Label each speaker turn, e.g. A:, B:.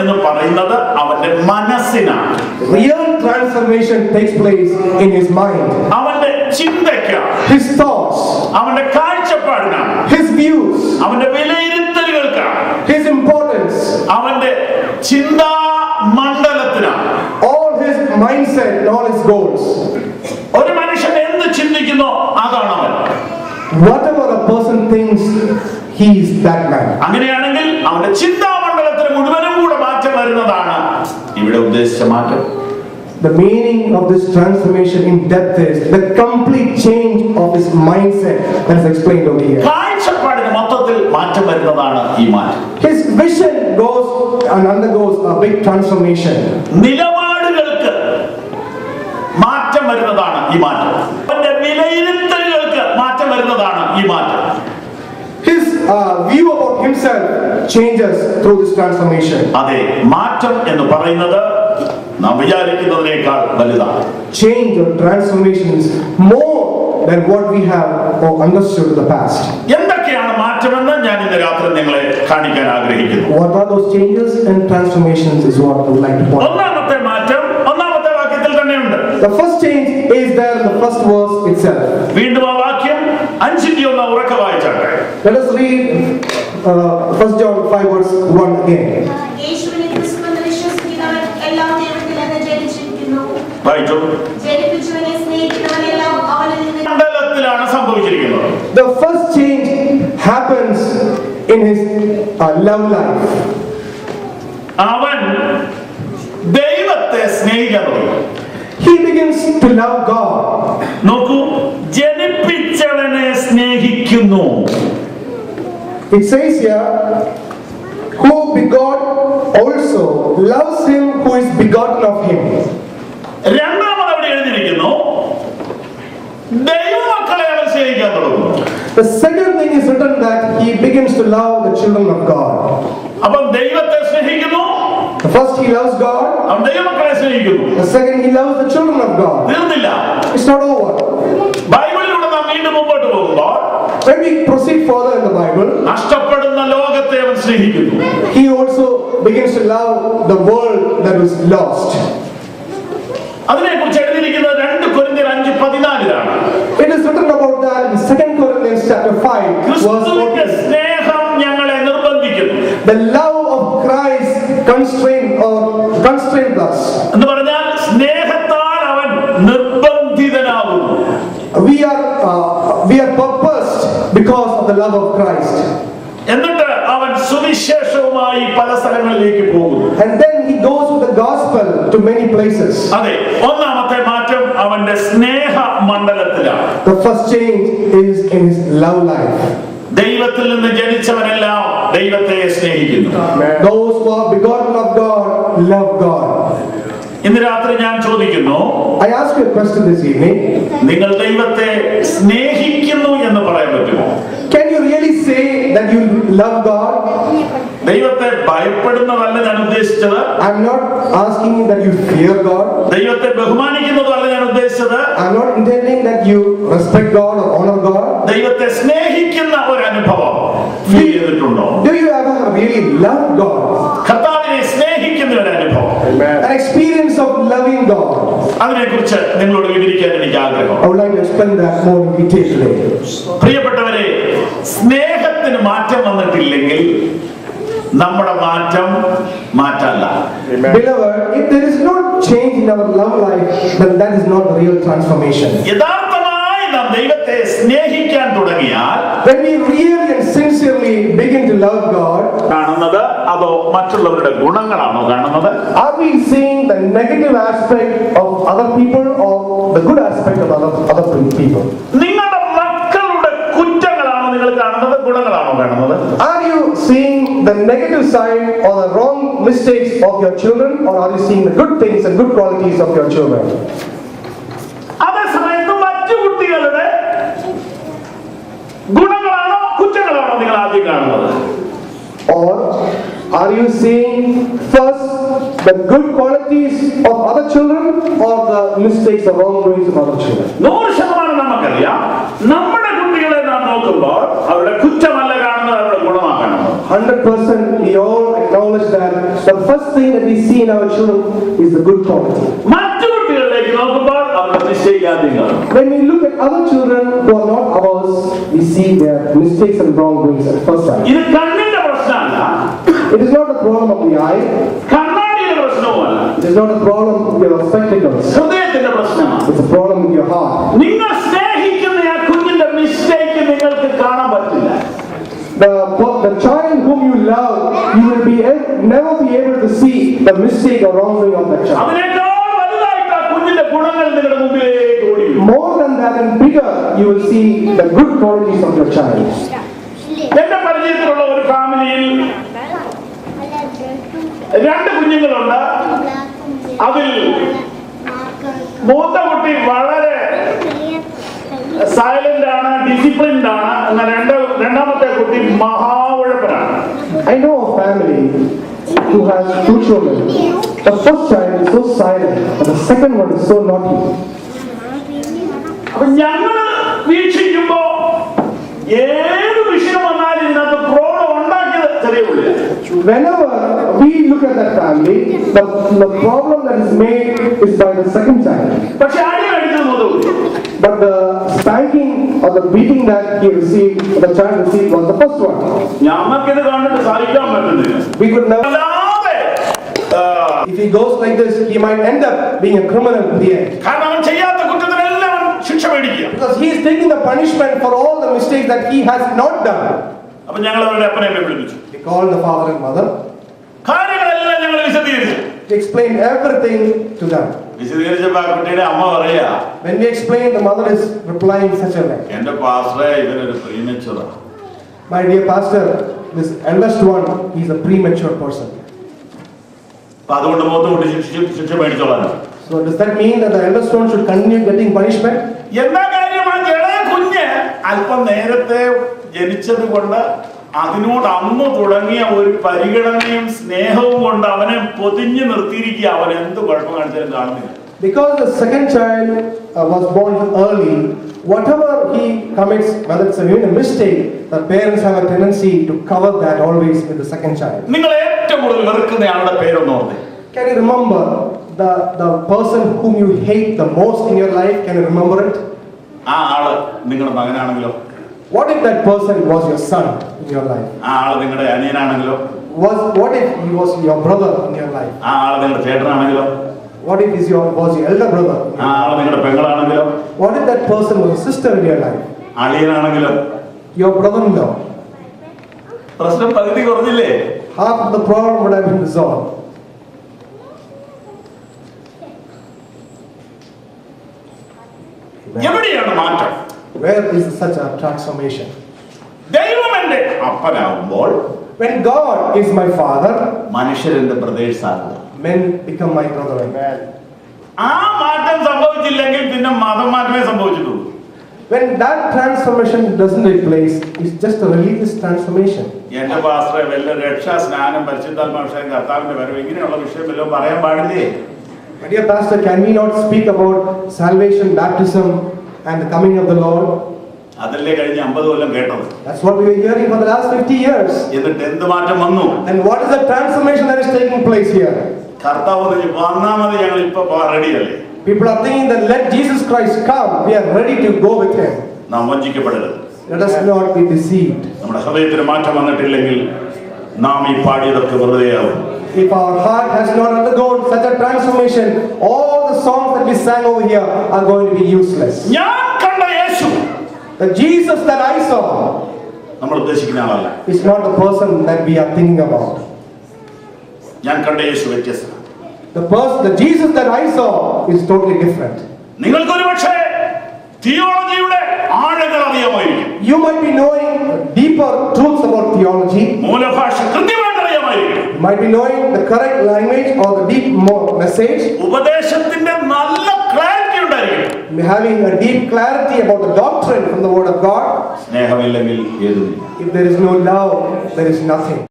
A: എന്ന് പറയുന്നത് അവന്റെ മനസ്സിനാണ്.
B: Real transformation takes place in his mind.
A: അവന്റെ ചിന്തയ്ക്കാണ്,
B: His thoughts,
A: അവന്റെ കാഴ്ചപ്പാടിനാണ്,
B: his views,
A: അവന്റെ വിലയിരുത്തലുകൾക്കാണ്,
B: his importance,
A: അവന്റെ ചിന്താ മണ്ഡലത്തിനാണ്,
B: all his mindset and all his goals.
A: ഒരു മനുഷ്യൻ എന്ത് ചിന്തിക്കുന്നോ അതാണ് അവൻ.
B: Whatever a person thinks, he is that man.
A: അങ്ങനെയാണെങ്കിൽ അവന്റെ ചിന്താ മണ്ഡലത്തിന് മുഴുവനും കൂടെ മാറ്റം വരുന്നതാണ് ഇവിടെ ഉദ്ദേശിച്ച മാറ്റം.
B: The meaning of this transformation in depth is the complete change of his mindset that is explained over here.
A: കാഴ്ചപ്പാടിന് മൊത്തത്തിൽ മാറ്റം വരുന്നതാണ് ഈ മാറ്റം.
B: His vision goes and undergoes a big transformation.
A: നിലപാടുകൾക്ക് മാറ്റം വരുന്നതാണ് ഈ മാറ്റം. അവന്റെ വിലയിരുത്തലുകൾക്ക് മാറ്റം വരുന്നതാണ് ഈ മാറ്റം.
B: His view about himself changes through this transformation.
A: അതെ, മാറ്റം എന്ന് പറയുന്നത് നാം വിചാരിക്കുന്നതിനേക്കാൾ വലുതാണ്.
B: Change or transformation is more than what we have or understood in the past.
A: എന്തൊക്കെയാണ് മാറ്റമെന്ന് ഞാൻ ഇന്ന് രാത്രി നിങ്ങളെ കാണിക്കാൻ ആഗ്രഹിക്കുന്നു.
B: What are those changes and transformations is what I would like to point out.
A: ഒന്നാമത്തെ മാറ്റം ഒന്നാമത്തെ വാക്യത്തിൽ തന്നെയുണ്ട്.
B: The first change is there in the first verse itself.
A: വീണ്ടും ആ വാക്യം 5:1 ഉറക്ക വായിച്ചാട്ടെ.
B: Let us read 1 John 5 verse 1 again.
C: യേശുവിനെ ക്രിസ്തുവെന്ന് വിശ്വസിക്കുന്നവൻ എല്ലാം ദൈവത്തിൽ നിന്ന് ജനിച്ചിരിക്കുന്നു.
A: വായിച്ചു.
C: ജനിപ്പിച്ചവനെ സ്നേഹിക്കുന്നവനെല്ലാം അവനിൽ നിന്ന്.
A: മണ്ഡലത്തിലാണ് സംഭവിച്ചിരിക്കുന്നത്.
B: The first change happens in his love life.
A: അവൻ ദൈവത്തെ സ്നേഹിക്കാൻ തുടങ്ങി.
B: He begins to love God.
A: നോക്കൂ, ജനിപ്പിച്ചവനെ സ്നേഹിക്കുന്നു.
B: It says here, who begot also loves him who is begotten of him.
A: രണ്ടാമത് അവിടെ എഴുതിയിരിക്കുന്നു, ദൈവമക്കളെ അവൻ സ്നേഹിക്കാൻ തുടങ്ങുന്നു.
B: The second thing is written that he begins to love the children of God.
A: അവൻ ദൈവത്തെ സ്നേഹിക്കുന്നു,
B: The first he loves God.
A: അവൻ ദൈവമക്കളെ സ്നേഹിക്കുന്നു.
B: The second he loves the children of God.
A: തീർന്നില്ല.
B: It's not over.
A: ബൈബിളിലൂടെ നാം വീണ്ടും മുമ്പോട്ട് പോകുമ്പോൾ
B: When we proceed further in the Bible,
A: നഷ്ടപ്പെടുന്ന ലോകത്തെ അവൻ സ്നേഹിക്കുന്നു.
B: he also begins to love the world that was lost.
A: അതിനെക്കുറിച്ച് എഴുതിയിരിക്കുന്നത് 2 കൊരിന്ത്യർ 5:14
B: It is written about that in 2 Corinthians chapter 5 verse
A: ക്രിസ്തുവിന്റെ
B: 14.
A: സ്നേഹം ഞങ്ങളെ നിർബന്ധിക്കുന്നു.
B: The love of Christ constrained us.
A: എന്ന് പറഞ്ഞാൽ സ്നേഹത്താൽ അവൻ നിർബന്ധിതനാകുന്നു.
B: We are purposed because of the love of Christ.
A: എന്നിട്ട് അവൻ സുവിശേഷവുമായി പല സ്ഥലങ്ങളിലേക്ക് പോകുന്നു.
B: And then he goes with the gospel to many places.
A: അതെ, ഒന്നാമത്തെ മാറ്റം അവന്റെ സ്നേഹ മണ്ഡലത്തിലാണ്.
B: The first change is in his love life.
A: ദൈവത്തിൽ നിന്ന് ജനിച്ചവനെല്ലാം ദൈവത്തെ സ്നേഹിക്കുന്നു.
B: Those who are begotten of God love God.
A: ഇന്ന് രാത്രി ഞാൻ ചോദിക്കുന്നു,
B: I ask you a question this evening.
A: നിങ്ങൾ ദൈവത്തെ സ്നേഹിക്കുന്നു എന്ന് പറയാൻ പറ്റുമോ?
B: Can you really say that you love God?
A: ദൈവത്തെ ഭയപ്പെടുന്നതല്ല ഞാൻ ഉദ്ദേശിച്ചത്.
B: I'm not asking that you fear God.
A: ദൈവത്തെ ബഹുമാനിക്കുന്നതല്ല ഞാൻ ഉദ്ദേശിച്ചത്.
B: I'm not intending that you respect God or honor God.
A: ദൈവത്തെ സ്നേഹിക്കുന്ന ഒരു അനുഭവം ഫീൽ ചെയ്തിട്ടുണ്ടോ?
B: Do you ever really love God?
A: കർത്താവിനെ സ്നേഹിക്കുന്ന ഒരു അനുഭവം,
B: An experience of loving God.
A: അതിനെക്കുറിച്ച് നിങ്ങളോട് വിവരിക്കാൻ എനിക്ക് ആഗ്രഹം.
B: I would like to explain that more in detail today.
A: പ്രിയപ്പെട്ടവരെ, സ്നേഹത്തിന് മാറ്റം വന്നിട്ടില്ലെങ്കിൽ നമ്മുടെ മാറ്റം മാറ്റല്ല.
B: Beloved, if there is no change in our love life, then that is not the real transformation.
A: യഥാർത്ഥമായി നാം ദൈവത്തെ സ്നേഹിക്കാൻ തുടങ്ങിയാൽ
B: When we really and sincerely begin to love God,
A: കാണുന്നത് അതോ മറ്റുള്ളവരുടെ ഗുണങ്ങളാണോ കാണുന്നത്?
B: are we seeing the negative aspect of other people or the good aspect of other people?
A: നിങ്ങളുടെ മക്കളുടെ കുറ്റങ്ങളാണോ നിങ്ങൾ കാണുന്നത്, ഗുണങ്ങളാണോ കാണുന്നത്?
B: Are you seeing the negative side or the wrong mistakes of your children, or are you seeing the good things and good qualities of your children?
A: അതേസമയത്ത് മറ്റു കുട്ടികളുടെ ഗുണങ്ങളാണോ കുറ്റങ്ങളാണോ നിങ്ങൾ ആദ്യം കാണുന്നത്?
B: Or are you seeing first the good qualities of other children or the mistakes or wrongdoings of other children?
A: 100% നമുക്കറിയാം, നമ്മുടെ കുട്ടികളെ നാം നോക്കുമ്പോൾ അവരുടെ കുറ്റമല്ല കാണുന്നത്, അവരുടെ ഗുണമാണ് കാണുന്നത്.
B: 100% we all acknowledge that the first thing that we see in our children is the good quality.
A: മറ്റു കുട്ടികളിലേക്ക് നോക്കുമ്പോൾ അവരുടെ മിസ്റ്റേക്ക് ആദ്യം കാണും.
B: When we look at other children who are not ours, we see their mistakes and wrongdoings at first sight.
A: ഇത് കണ്ണിന്റെ പ്രശ്നമല്ല,
B: It is not a problem of the eye.
A: കണ്ണാടിയുടെ പ്രശ്നവുമല്ല,
B: It is not a problem with your spectacles.
A: ഹൃദയത്തിന്റെ പ്രശ്നമാണ്.
B: It's a problem with your heart.
A: നിങ്ങൾ സ്നേഹിക്കുന്ന ആ കുഞ്ഞിന്റെ മിസ്റ്റേക്ക് നിങ്ങൾക്ക് കാണാൻ പറ്റില്ല.
B: The child whom you love, you will never be able to see the mistake or wrongdoing of that child.
A: അതിനേക്കാൾ വലുതായിട്ട് ആ കുഞ്ഞിന്റെ ഗുണങ്ങൾ നിങ്ങളുടെ മുമ്പിലേക്ക് ഓടി വരും.
B: More than that and bigger, you will see the good qualities of your child.
A: എന്റെ പരിചയത്തിലുള്ള ഒരു ഫാമിലിയിൽ 2 കുഞ്ഞുങ്ങളുണ്ട്. അതിൽ മൂത്ത കുട്ടി വളരെ സൈലന്റ് ആണ്, ഡിസിപ്ലിൻഡ് ആണ്. എന്നാൽ രണ്ടാമത്തെ കുട്ടി മഹാഉഴപ്പനാണ്.
B: I know a family who has 2 children. The first child is so silent, but the second one is so naughty.
A: അപ്പൊ ഞങ്ങള് വീക്ഷിക്കുമ്പോ ഏത് വിഷയം വന്നാലും ഇതിനകത്ത് പ്രോബ്ലം ഉണ്ടാക്കിയത് ചെറിയ പുള്ളിയാണ്.
B: Whenever we look at that family, the problem that is made is by the second child.
A: പക്ഷെ അടി അടിച്ചത് മൂത്ത കുട്ടി.
B: But the spanking or the beating that he received, the child received, was the first one.
A: ഞമ്മക്കിത് കണ്ടിട്ട് സഹിക്കാൻ പറ്റുന്നില്ല.
B: We could never.
A: അല്ലാതെ
B: If he goes like this, he might end up being a criminal in the end.
A: കാരണം അവൻ ചെയ്യാത്ത കുറ്റത്തിനെല്ലാം അവൻ ശിക്ഷ മേടിക്കുക.
B: Because he is taking the punishment for all the mistakes that he has not done.
A: അപ്പൊ ഞങ്ങൾ അവരുടെ അപ്പനെ വിളിപ്പിച്ചു.
B: We called the father and mother.
A: കാര്യങ്ങളെല്ലാം ഞങ്ങൾ വിശദീകരിച്ചു.
B: We explained everything to them.
A: വിശദീകരിച്ചപ്പോ ആ കുട്ടിയുടെ അമ്മ പറയാ,
B: When we explained, the mother is replying in such a way.
A: എന്റെ പാസ്റ്ററെ ഇവനൊരു പ്രീമച്ചുറാ.
B: My dear pastor, this eldest one, he is a premature person.
A: അപ്പൊ അതുകൊണ്ട് മൂത്ത കുട്ടി ശിക്ഷ മേടിച്ചോളാം.
B: So does that mean that the eldest one should continue getting punishment?
A: എന്താ കാര്യം? ആ ഇളയ കുഞ്ഞ് അല്പം നേരത്തെ ജനിച്ചത് കൊണ്ട് അതിനോട് അന്ന് തുടങ്ങിയ ഒരു പരിഗണനയും സ്നേഹവും കൊണ്ട് അവനെ പൊതിഞ്ഞു നിർത്തിയിരിക്കുക. അവൻ എന്ത് കുഴപ്പം കാണിച്ചാലും കാണുന്നില്ല.
B: Because the second child was born early, whatever he commits, whether it's even a mistake, the parents have a tendency to cover that always with the second child.
A: നിങ്ങൾ ഏറ്റവും കൂടുതൽ വെറുക്കുന്ന ആളുടെ പേരൊന്ന് ഓർത്തേ.
B: Can you remember the person whom you hate the most in your life? Can you remember it?
A: ആ ആള് നിങ്ങളുടെ മകനാണെങ്കിലോ?
B: What if that person was your son in your life?
A: ആ ആള് നിങ്ങളുടെ അനിയനാണെങ്കിലോ?
B: What if he was your brother in your life?
A: ആ ആള് നിങ്ങളുടെ ചേട്ടനാണെങ്കിലോ?
B: What if he was your elder brother?
A: ആ ആള് നിങ്ങളുടെ പെങ്ങളാണെങ്കിലോ?
B: What if that person was a sister in your life?
A: അളിയനാണെങ്കിലോ?
B: Your brother-in-law?
A: പ്രശ്നം പകുതി കുറഞ്ഞില്ലേ?
B: Half of the problem would have been resolved.
A: എവിടെയാണ് മാറ്റം?
B: Where is such a transformation?
A: ദൈവം എന്റെ അപ്പനാവുമ്പോൾ
B: When God is my father,
A: മനുഷ്യരെന്റെ ബ്രദേഴ്സ് ആകുക.
B: men become my brethren.
A: ആ മാറ്റം സംഭവിച്ചില്ലെങ്കിൽ പിന്നെ മതം മാറ്റമേ സംഭവിച്ചിട്ടുള്ളൂ.
B: When that transformation doesn't take place, it's just a religious transformation.
A: എന്റെ പാസ്റ്ററെ വല്ല രക്ഷാ സ്നാനം പരിശുദ്ധാത്മാഭിഷേകം കർത്താവിന്റെ വരവ് ഇങ്ങനെയുള്ള വിഷയം വല്ലതും പറയാൻ പാടില്ലേ?
B: My dear pastor, can we not speak about salvation, baptism, and the coming of the Lord?
A: അതല്ലേ കഴിഞ്ഞ 50 കൊല്ലം കേട്ടത്.
B: That's what we were hearing for the last 50 years.
A: എന്നിട്ട് എന്ത് മാറ്റം വന്നു?
B: And what is the transformation that is taking place here?
A: കർത്താവ് വന്നാൽ മതി, ഞങ്ങൾ ഇപ്പൊ റെഡിയല്ലേ?
B: People are thinking that let Jesus Christ come, we are ready to go with him.
A: നാം വഞ്ചിക്കപ്പെടരുത്.
B: Let us not be deceived.
A: നമ്മുടെ ഹൃദയത്തിന് മാറ്റം വന്നിട്ടില്ലെങ്കിൽ നാം ഈ പാടിയതൊക്കെ വെറുതെയാവും.
B: If our heart has not undergone such a transformation, all the songs that we sang over here are going to be useless.
A: ഞാൻ കണ്ട യേശു
B: The Jesus that I saw
A: നമ്മൾ ഉദ്ദേശിക്കുന്ന ആളല്ല.
B: is not the person that we are thinking about.
A: ഞാൻ കണ്ട യേശു വ്യത്യസ്തനാണ്.
B: The Jesus that I saw is totally different.
A: നിങ്ങൾക്കൊരു പക്ഷേ തിയോളജിയുടെ ആഴങ്ങൾ അറിയാമായിരിക്കും.
B: You might be knowing deeper truths about theology.
A: മൂലഭാഷ കൃത്യമായിട്ട് അറിയാമായിരിക്കും.
B: You might be knowing the correct language or the deep message.
A: ഉപദേശത്തിന്റെ നല്ല clarity ഉണ്ടായിരിക്കും.
B: Having a deep clarity about the doctrine from the Word of God.
A: സ്നേഹമില്ലെങ്കിൽ ഏതുമില്ല.
B: If there is no love, there is nothing.